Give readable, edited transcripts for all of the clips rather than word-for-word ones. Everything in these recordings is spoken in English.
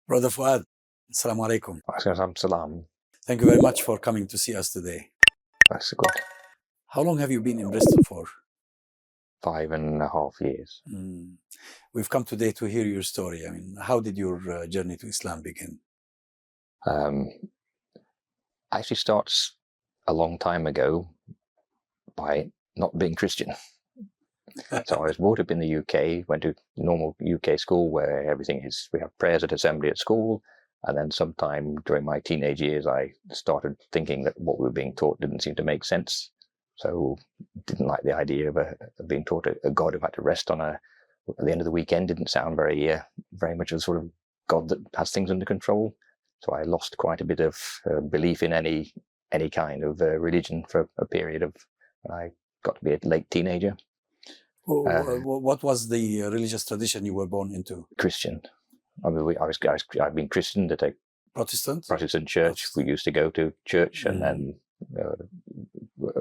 Brother Fuad, Assalamu alaikum. Salam. Thank you very much for coming to see us today. That's good. How long have you been in Bristol for? 5.5 years. We've come today to hear your story. I mean, how did your journey to Islam begin? Actually starts a long time ago by not being Christian. So I was brought up in the UK, went to normal UK school where everything is, we have prayers at assembly at school. And then sometime during my teenage years, I started thinking that what we were being taught didn't seem to make sense. So didn't like the idea of being taught a God who had to rest on at the end of the weekend. Didn't sound very much of a sort of God that has things under control. So I lost quite a bit of belief in any kind of religion for a period of, I got to be a late teenager. What was the religious tradition you were born into? Christian. I mean, I've been christened at a Protestant church. We used to go to church, and then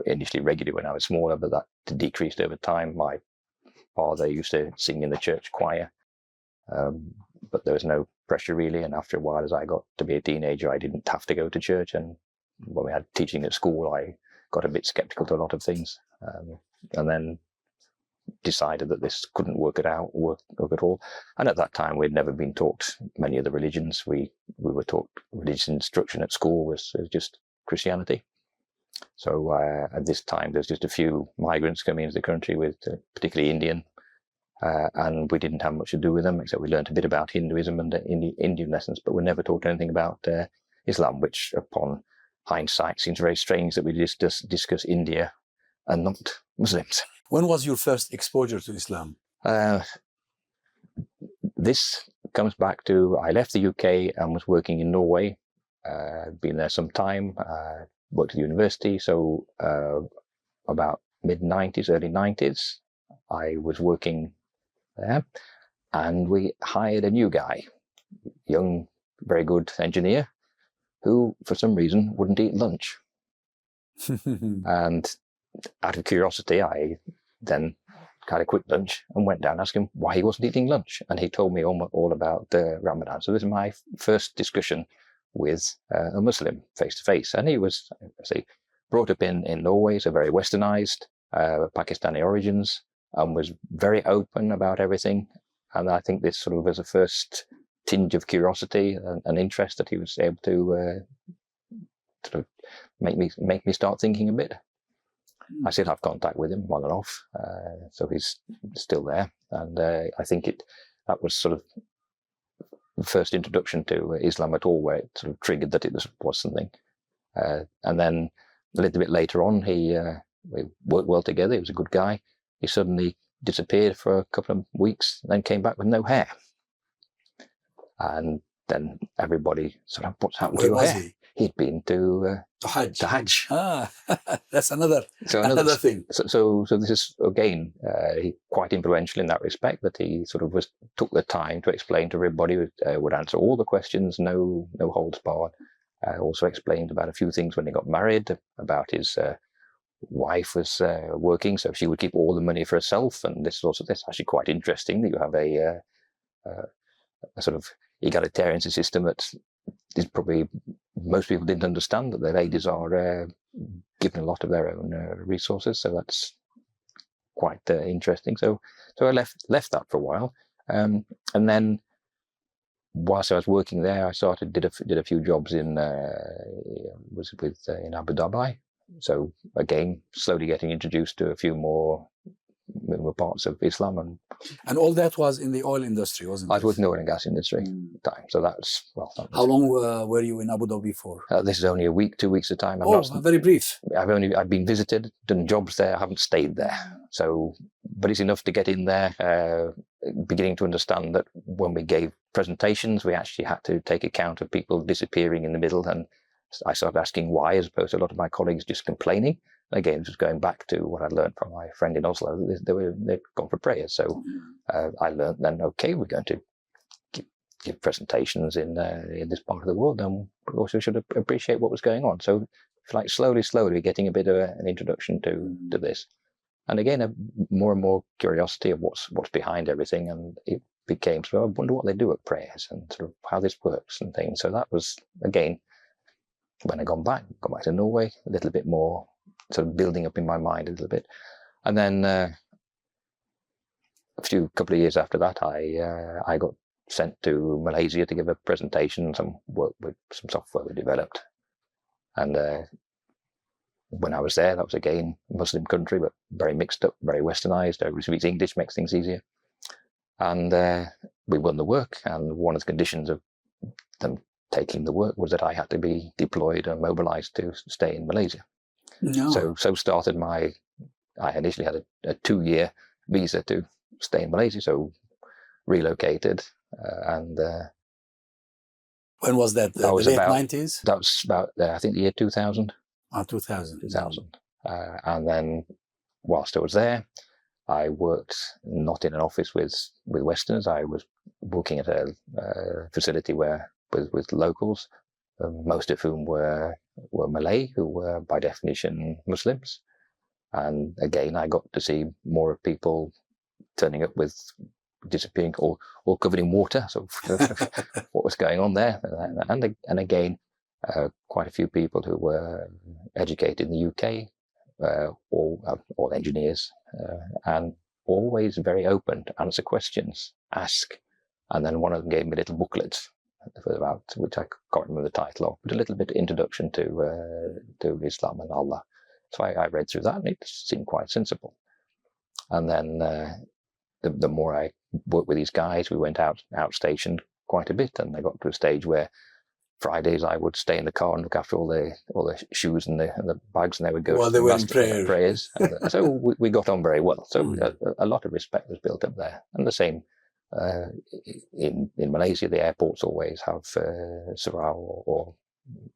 initially regularly when I was smaller, but that decreased over time. My father used to sing in the church choir, but there was no pressure really. And after a while, as I got to be a teenager, I didn't have to go to church. And when we had teaching at school, I got a bit skeptical to a lot of things, and then decided that this couldn't work at all. And at that time, we'd never been taught many of the religions. We were taught religious instruction at school was just Christianity. So at this time, there's just a few migrants coming into the country, with particularly Indian, and we didn't have much to do with them, except we learned a bit about Hinduism and Indian lessons, but we're never taught anything about Islam, which upon hindsight seems very strange that we just discuss India and not Muslims. When was your first exposure to Islam? This comes back to, I left the UK and was working in Norway. Been there some time, worked at the university. So about mid-90s, early 90s, I was working there, and we hired a new guy, young, very good engineer, who for some reason wouldn't eat lunch. And out of curiosity, I then had a quick lunch and went down and asked him why he wasn't eating lunch. And he told me all about the Ramadan. So this is my first discussion with a Muslim face-to-face. And he was, brought up in Norway, so very westernized, Pakistani origins, and was very open about everything. And I think this sort of was a first tinge of curiosity and interest that he was able to sort of make me start thinking a bit. I still have contact with him on and off, so he's still there. And I think that was sort of the first introduction to Islam at all, where it sort of triggered that it was something. And then a little bit later on, we worked well together. He was a good guy. He suddenly disappeared for a couple of weeks, then came back with no hair. And then everybody sort of, what's happened to your hair? He'd been to Hajj. That's another thing. So this is again quite influential in that respect, that he sort of took the time to explain to everybody, would answer all the questions, no holds barred. Also explained about a few things when he got married, about his wife was working, so she would keep all the money for herself, and this actually quite interesting that you have a sort of egalitarian system that is probably most people didn't understand, that the ladies are given a lot of their own resources. So that's quite interesting. So I left that for a while, and then whilst I was working there, I did a few jobs in Abu Dhabi. So again, slowly getting introduced to a few more parts of Islam, and all that was in the oil industry, wasn't it? I was working in the oil and gas industry at the time. So that's How long were you in Abu Dhabi for? This is only a week, 2 weeks at a time. Very brief. I've been visited, done jobs there. I haven't stayed there. So, but it's enough to get in there, beginning to understand that when we gave presentations, we actually had to take account of people disappearing in the middle, and I started asking why, as opposed to a lot of my colleagues just complaining. Again, just going back to what I learned from my friend in Oslo, they'd gone for prayers. So I learned then, okay, we're going to give presentations in this part of the world, then we also should appreciate what was going on. So like slowly getting a bit of an introduction to this. And again, more and more curiosity of what's behind everything. And became sort of, I wonder what they do at prayers and sort of how this works and things. So that was, again, when I got back to Norway, a little bit more sort of building up in my mind a little bit. And then a couple of years after that, I got sent to Malaysia to give a presentation, some work with some software we developed. And when I was there, that was again a Muslim country, but very mixed up, very westernized. Everybody speaks English, makes things easier. And we won the work, and one of the conditions of them taking the work was that I had to be deployed and mobilized to stay in Malaysia. No. So started I initially had a 2-year visa to stay in Malaysia, so relocated. And when was that? The late 90s? That was about, I think, the year 2000. 2000. 2000. And then whilst I was there, I worked not in an office with Westerners. I was working at a facility with locals, most of whom were Malay, who were by definition Muslims. And again, I got to see more of people turning up with disappearing or covered in water. So what was going on there? And again, quite a few people who were educated in the UK, all engineers, and always very open to answer questions, ask. And then one of them gave me a little booklet about, which I can't remember the title of, but a little bit of introduction to Islam and Allah. So I read through that, and it seemed quite sensible. And then the more I worked with these guys, we went outstationed quite a bit, and I got to a stage where Fridays I would stay in the car and look after all the shoes and the bags, and they would go while they were in prayers. So we got on very well. So a lot of respect was built up there, and the same in Malaysia. The airports always have surau or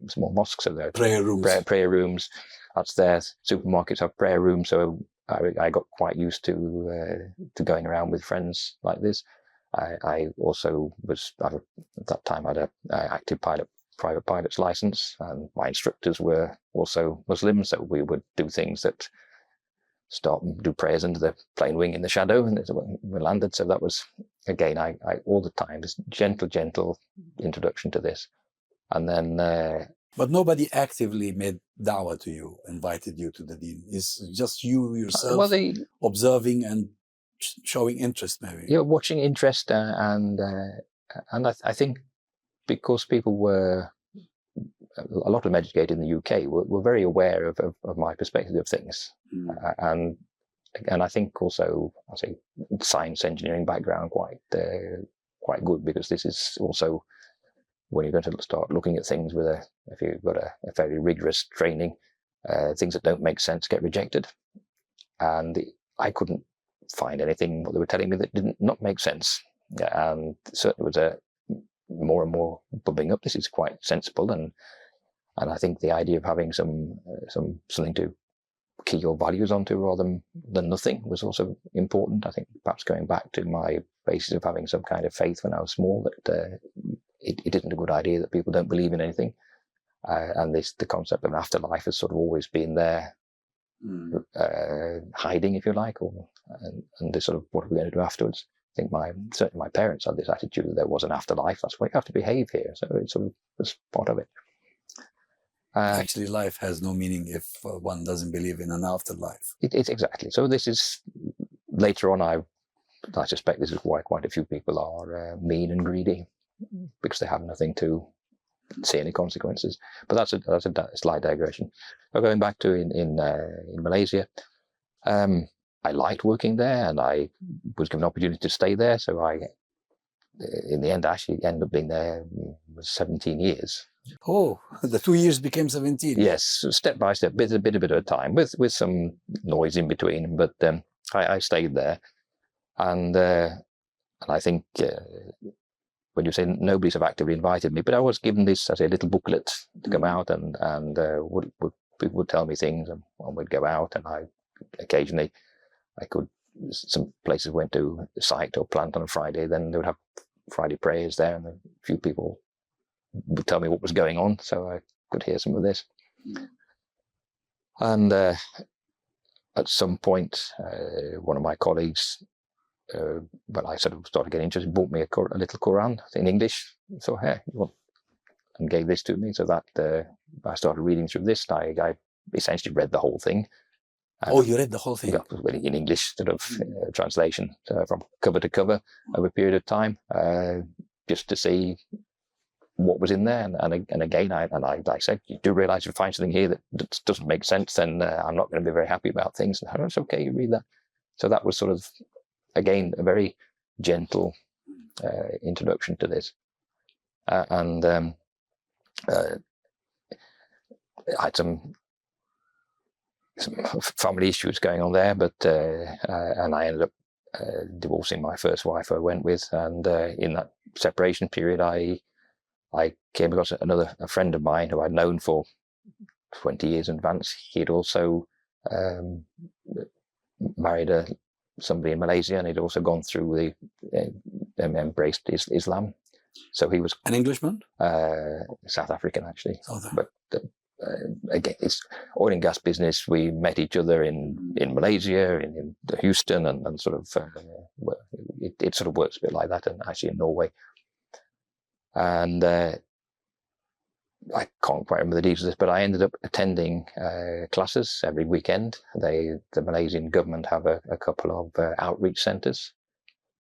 small mosques, so there prayer rooms. Prayer rooms. That's there. Supermarkets have prayer rooms, so I got quite used to going around with friends like this. I also was, at that time, I had an active private pilot's license, and my instructors were also Muslims, so we would do things that start and do prayers under the plane wing in the shadow, and we landed. So that was, again, I all the time, this gentle introduction to this. And then... but nobody actively made da'wah to you, invited you to the deen. It's just you yourself observing and showing interest, maybe. Yeah, watching interest, and I think because people were, a lot of them educated in the UK, were very aware of my perspective of things. And I think also, I say, science engineering background quite good, because this is also, when you're going to start looking at things if you've got a very rigorous training, things that don't make sense get rejected. And I couldn't find anything what they were telling me that did not make sense. And certainly was more and more bubbling up. This is quite sensible, and I think the idea of having something to key your values onto rather than nothing was also important. I think perhaps going back to my basis of having some kind of faith when I was small, that it isn't a good idea that people don't believe in anything, and the concept of an afterlife has sort of always been there. Hiding, if you like, and this sort of, what are we going to do afterwards? I think certainly my parents had this attitude that there was an afterlife. That's why you have to behave here. So it sort of was part of it. Actually, life has no meaning if one doesn't believe in an afterlife. It's exactly. So this is later on. I suspect this is why quite a few people are mean and greedy, because they have nothing to see any consequences. But that's a slight digression. But going back to in Malaysia, I liked working there, and I was given an opportunity to stay there. So in the end, actually ended up being there 17 years. Oh, the 2 years became 17. Yes, step by step, bit at a time, with some noise in between. But I stayed there, and I think. When you say nobody's have actively invited me, but I was given this, as a little booklet to come out, and people would tell me things, and we'd go out, and occasionally some places went to site or plant on a Friday, then they would have Friday prayers there, and a few people would tell me what was going on, so I could hear some of this. And at some point, one of my colleagues when I sort of started getting interested, bought me a little Quran in English. So, hey, and gave this to me. So that I started reading through this. I essentially read the whole thing. You read the whole thing? Yeah, in English sort of translation from cover to cover over a period of time, just to see what was in there. And again, I said, you do realize if you find something here that doesn't make sense, then I'm not going to be very happy about things. And it's okay, you read that. So that was sort of, again, a very gentle introduction to this. I had some family issues going on there, but and I ended up divorcing my first wife I went with, and in that separation period, I came across a friend of mine who I'd known for 20 years in advance. He'd also married somebody in Malaysia, and he'd also gone through embraced Islam. So he was an Englishman, South African actually. But again, it's oil and gas business. We met each other in Malaysia, in Houston, and sort of it sort of works a bit like that, and actually in Norway. And I can't quite remember the details of this, but I ended up attending classes every weekend. The Malaysian government have a couple of outreach centres,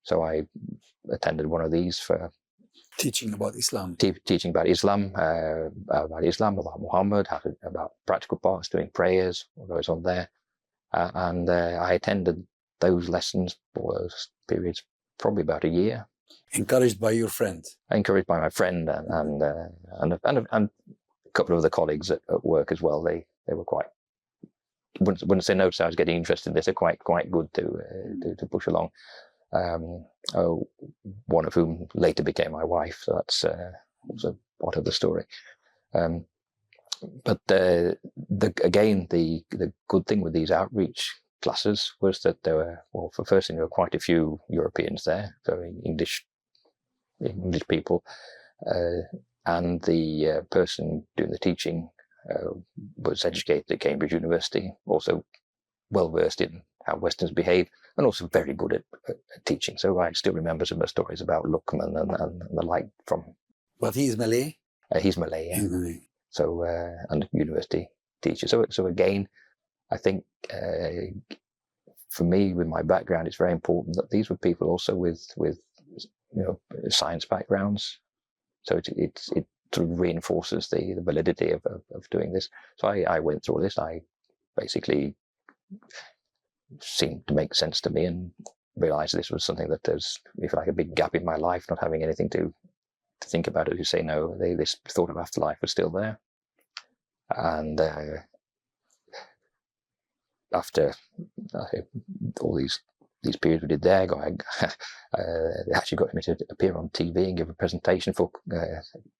so I attended one of these for teaching about Islam. Teaching about Islam, about Muhammad, about practical parts, doing prayers, what goes on there. And I attended those lessons for those periods, probably about a year. Encouraged by your friend? Encouraged by my friend and a couple of other colleagues at work as well. They were quite, wouldn't say no, so I was getting interested in this. They're quite good to push along. One of whom later became my wife, so that's also part of the story. But the good thing with these outreach classes was that there were, well, for first thing, there were quite a few Europeans there, so English people, and the person doing the teaching was educated at Cambridge University, also well versed in how Westerns behave, and also very good at teaching. So I still remember some of the stories about Luckman and the like from. But he is Malay? He's Malay, yeah. Malay. So, and a university teacher. So again, I think for me, with my background, it's very important that these were people also with science backgrounds. So it sort of reinforces the validity of doing this. So I went through this. I basically seemed to make sense to me, and realized this was something that there's, if you like, a big gap in my life, not having anything to think about it. You say no, this thought of afterlife was still there. And after all these periods we did there, they actually got me to appear on TV and give a presentation for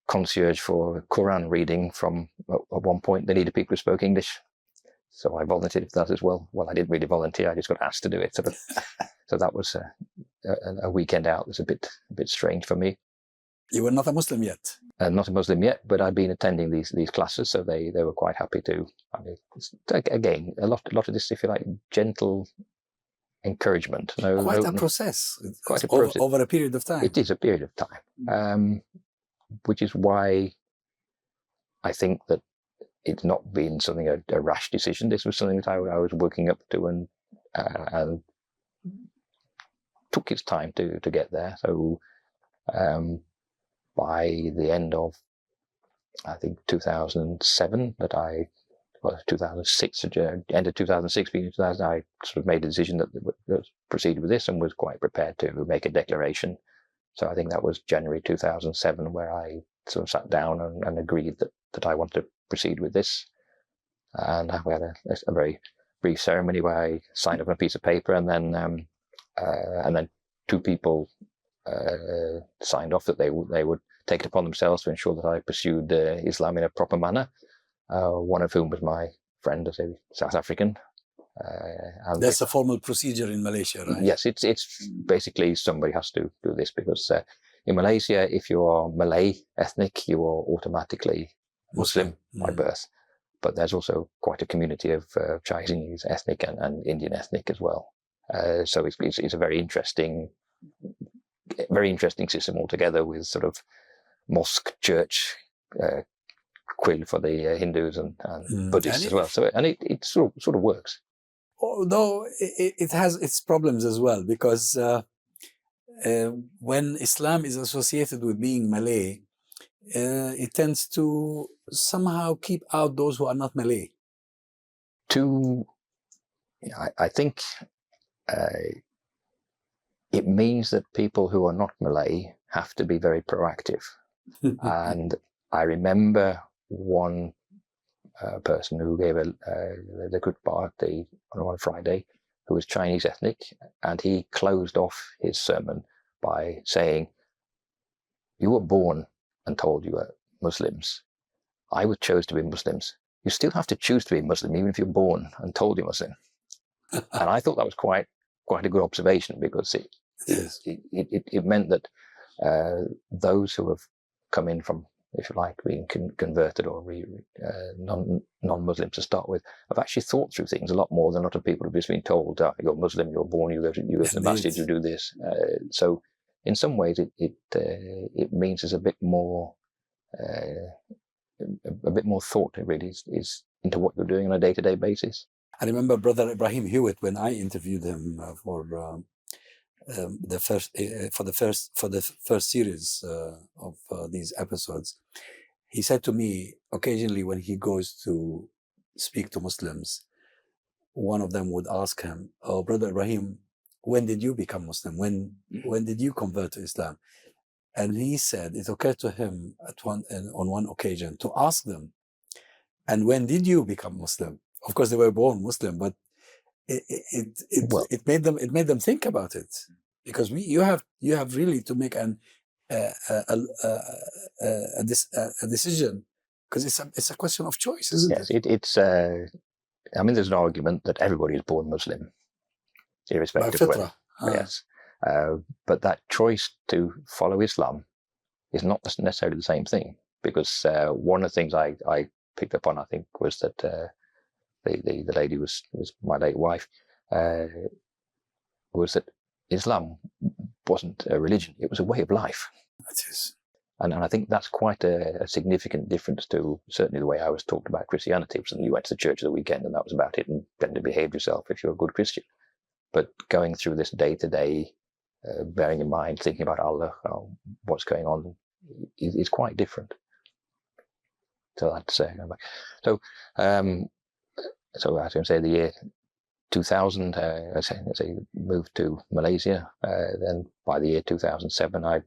concierge for Quran reading from, at one point, they needed people who spoke English. So I volunteered for that as well. Well, I didn't really volunteer, I just got asked to do it. So that was a weekend out. It was a bit strange for me. You were not a Muslim yet? Not a Muslim yet, but I'd been attending these classes, so they were quite happy to. I mean, again, a lot of this, if you like, gentle encouragement. Quite a process. Quite a process. Over a period of time. It is a period of time, which is why I think that it's not been something a rash decision. This was something that I was working up to and took its time to get there. So by the end of, I think, 2007, 2006, end of 2006, beginning of 2000, I sort of made a decision that proceeded with this and was quite prepared to make a declaration. So I think that was January 2007 where I sort of sat down and agreed that I wanted to proceed with this. And we had a very brief ceremony where I signed up on a piece of paper, and then two people signed off that they would take it upon themselves to ensure that I pursued Islam in a proper manner. One of whom was my friend, a South African. And that's a formal procedure in Malaysia, right? Yes, it's basically somebody has to do this, because in Malaysia, if you are Malay ethnic, you are automatically Muslim by birth. But there's also quite a community of Chinese ethnic and Indian ethnic as well. So it's a very interesting system altogether, with sort of mosque, church, quill for the Hindus and Buddhists as well. So it sort of works. Although it has its problems as well, because when Islam is associated with being Malay, it tends to somehow keep out those who are not Malay. I think it means that people who are not Malay have to be very proactive. And I remember one person who gave the khutbah on Friday, who was Chinese ethnic, and he closed off his sermon by saying, "You were born and told you were Muslims. I was chose to be Muslims. You still have to choose to be Muslim, even if you're born and told you're Muslim." And I thought that was quite a good observation, because it meant that those who have come in from, if you like, being converted or non-Muslim to start with, have actually thought through things a lot more than a lot of people have just been told, "You're Muslim, you're born, you go to the masjid, you do this." So in some ways it means there's a bit more thought, it really is into what you're doing on a day-to-day basis. I remember Brother Ibrahim Hewitt, when I interviewed him for the first series of these episodes. He said to me, occasionally when he goes to speak to Muslims, one of them would ask him, "Oh, Brother Ibrahim, when did you become Muslim? When did you convert to Islam?" And he said it occurred to him on one occasion to ask them, "And when did you become Muslim?" Of course, they were born Muslim, but it made them think about it, because you have really to make a decision, because it's a question of choice, isn't it? It's. I mean, there's an argument that everybody is born Muslim, irrespective of whether. Yes, but that choice to follow Islam is not necessarily the same thing, because one of the things I picked up on, I think, was that the lady was my late wife, was that Islam wasn't a religion, it was a way of life. It is. And I think that's quite a significant difference to certainly the way I was taught about Christianity. It was you went to the church of the weekend and that was about it, and then to behave yourself if you're a good Christian. But going through this day-to-day, bearing in mind, thinking about Allah, what's going on, is quite different. So that's so as I say, the year 2000, I say moved to Malaysia. Then by the year 2007, I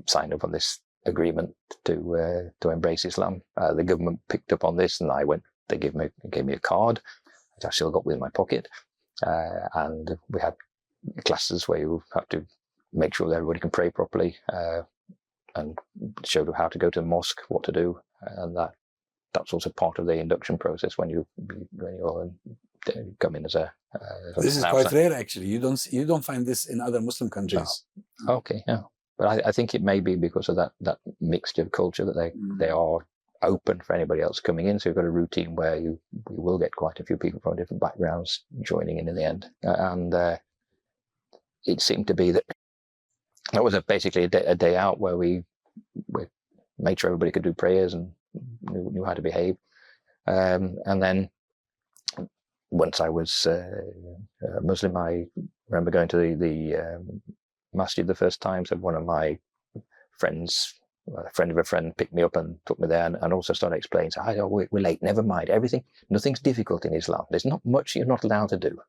signed up on this agreement to embrace Islam. The government picked up on this, and I went. They gave me a card, which I still got within my pocket, and we had classes where you have to make sure that everybody can pray properly, and showed them how to go to the mosque, what to do, and that's also part of the induction process when you come in as a. This is quite rare, actually. You don't find this in other Muslim countries. No. Okay, yeah, but I think it may be because of that mixture of culture that they are open for anybody else coming in. So you've got a routine where you will get quite a few people from different backgrounds joining in the end, and it seemed to be that was basically a day out where we made sure everybody could do prayers and knew how to behave, and then once I was Muslim, I remember going to the masjid the first time. So one of my friends, a friend of a friend, picked me up and took me there, and also started explaining. So we're late. Never mind. Nothing's difficult in Islam. There's not much you're not allowed to do.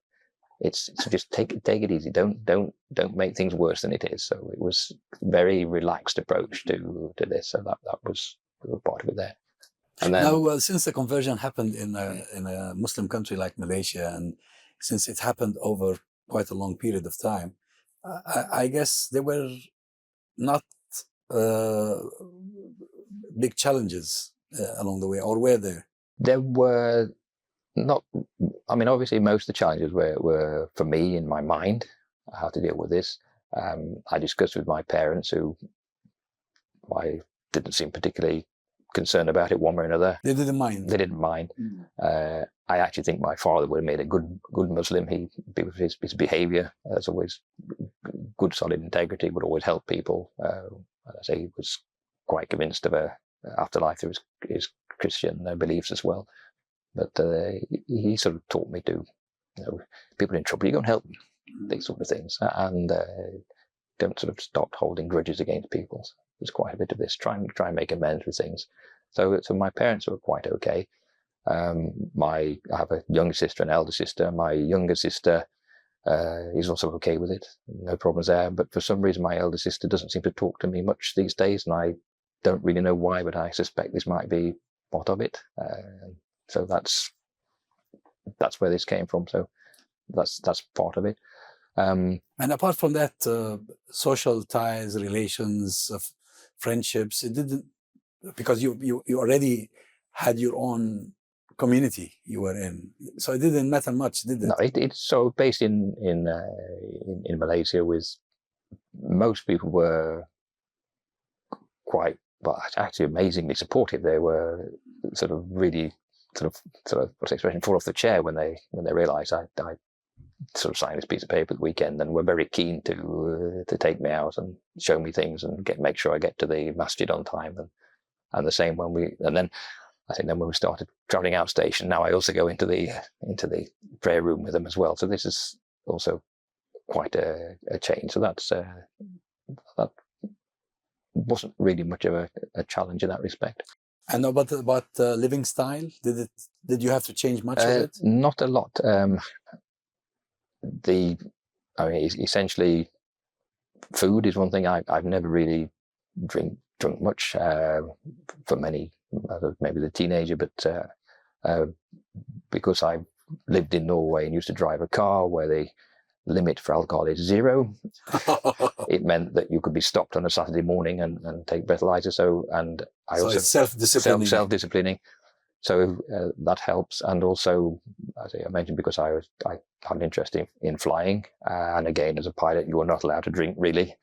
It's just take it easy. Don't make things worse than it is. So it was a very relaxed approach to this. So that was part of it there. And then, now, since the conversion happened in a Muslim country like Malaysia, and since it happened over quite a long period of time, I guess there were not big challenges along the way, or were there? There were not. I mean, obviously, most of the challenges were for me in my mind, how to deal with this. I discussed with my parents, who I didn't seem particularly concerned about it one way or another. They didn't mind. They didn't mind. I actually think my father would have made a good Muslim. His behaviour as always good, solid integrity, would always help people. As I say, he was quite convinced of a afterlife through his Christian beliefs as well. But he sort of taught me to, people in trouble, you go and help them, these sort of things, and don't sort of stop holding grudges against people. So there's quite a bit of this. Try and make amends with things. So my parents were quite okay. I have a younger sister and elder sister. My younger sister is also okay with it. No problems there. But for some reason, my elder sister doesn't seem to talk to me much these days, and I don't really know why, but I suspect this might be part of it. So that's where this came from. So that's part of it. And apart from that, social ties, relations, friendships, it didn't, because you already had your own community you were in, so it didn't matter much, did it? No, it's so based in Malaysia. With most people were quite, well, actually amazingly supportive. They were sort of really sort of what's the expression, fall off the chair when they realised I sort of signed this piece of paper at the weekend, and were very keen to take me out and show me things and make sure I get to the masjid on time, and the same then when we started travelling out station. Now I also go into the prayer room with them as well. So this is also quite a change. So that wasn't really much of a challenge in that respect. And about living style, did you have to change much of it? Not a lot. Essentially, food is one thing I've never really drunk much for many, maybe the teenager, but because I lived in Norway and used to drive a car where the limit for alcohol is 0, it meant that you could be stopped on a Saturday morning and take breathalyzer. So also it's self-disciplining. Self-disciplining. So that helps. And also, as I mentioned, because I had an interest in flying, and again, as a pilot, you were not allowed to drink really.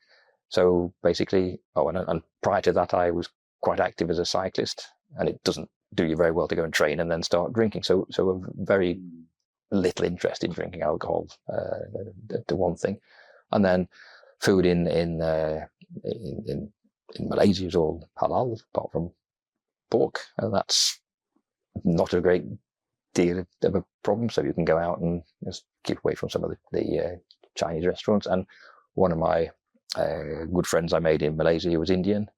So basically, and prior to that, I was quite active as a cyclist, and it doesn't do you very well to go and train and then start drinking. So a very little interest in drinking alcohol, the one thing. And then food in Malaysia is all halal, apart from pork, and that's not a great deal of a problem. So you can go out and just keep away from some of the Chinese restaurants. And one of my good friends I made in Malaysia, he was Indian,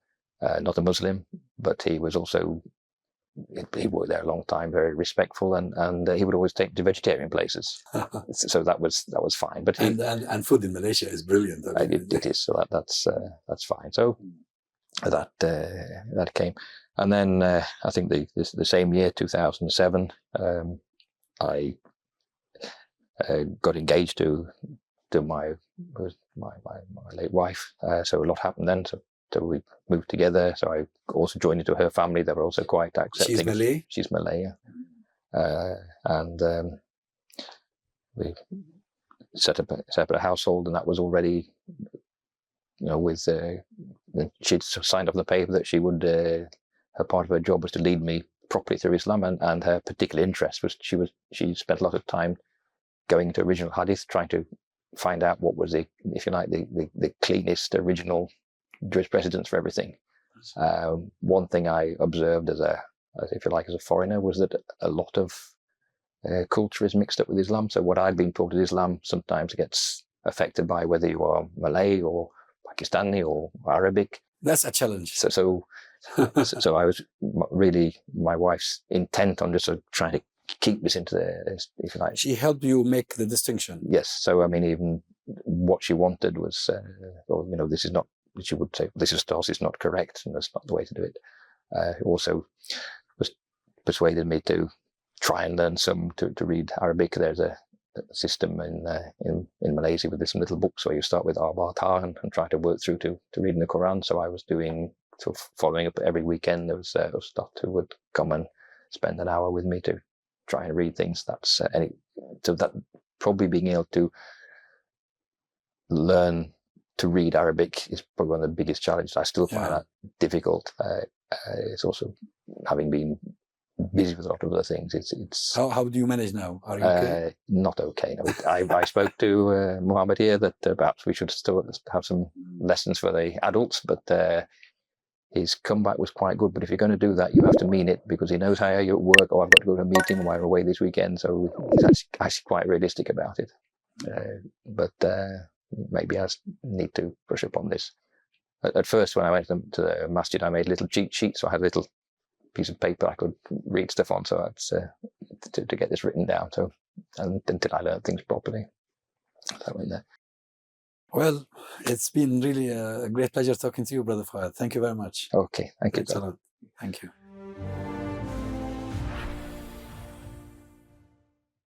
not a Muslim, but he was also, he worked there a long time, very respectful, and he would always take me to vegetarian places. So that was fine. But and food in Malaysia is brilliant. It is. So that's fine. So that came. And then I think the same year, 2007, I got engaged to my late wife. So a lot happened then. So we moved together. So I also joined into her family. They were also quite accepting. She's Malay? She's Malay, yeah. And we set up a household, and that was already, with she'd signed off the paper that she would. Her part of her job was to lead me properly through Islam, and her particular interest was she spent a lot of time going to original hadith, trying to find out what was the cleanest original Jewish precedents for everything. One thing I observed as a foreigner was that a lot of culture is mixed up with Islam. So what I'd been taught as Islam sometimes gets affected by whether you are Malay or Pakistani or Arabic. That's a challenge. So I was really, my wife's intent on just sort of trying to keep this into if you like. She helped you make the distinction. Yes. So I mean, even what she wanted was, this is not. She would say, "This is Stas, it's not correct, and that's not the way to do it." Also, was persuaded me to try and learn to read Arabic. There's a system in Malaysia with some little books where you start with Al-Baqarah and try to work through to reading the Quran. So I was following up every weekend. There was Stas who would come and spend an hour with me to try and read things. So that probably being able to learn to read Arabic is probably one of the biggest challenges. I still find that difficult. It's also having been busy with a lot of other things. It's How do you manage now? Are you okay? not okay. No, I spoke to Mohammed here that perhaps we should still have some lessons for the adults, but his comeback was quite good. But if you're going to do that, you have to mean it, because he knows how you're at work, or I've got to go to a meeting, or I'm away this weekend. So he's actually quite realistic about it. But maybe I need to brush up on this. At first, when I went to the masjid, I made little cheat sheets, so I had a little piece of paper I could read stuff on, so that's to get this written down. So, and until I learned things properly, that went there. Well, it's been really a great pleasure talking to you, Brother Fuad. Thank you very much. Okay, thank you. Thanks a lot. Thank you.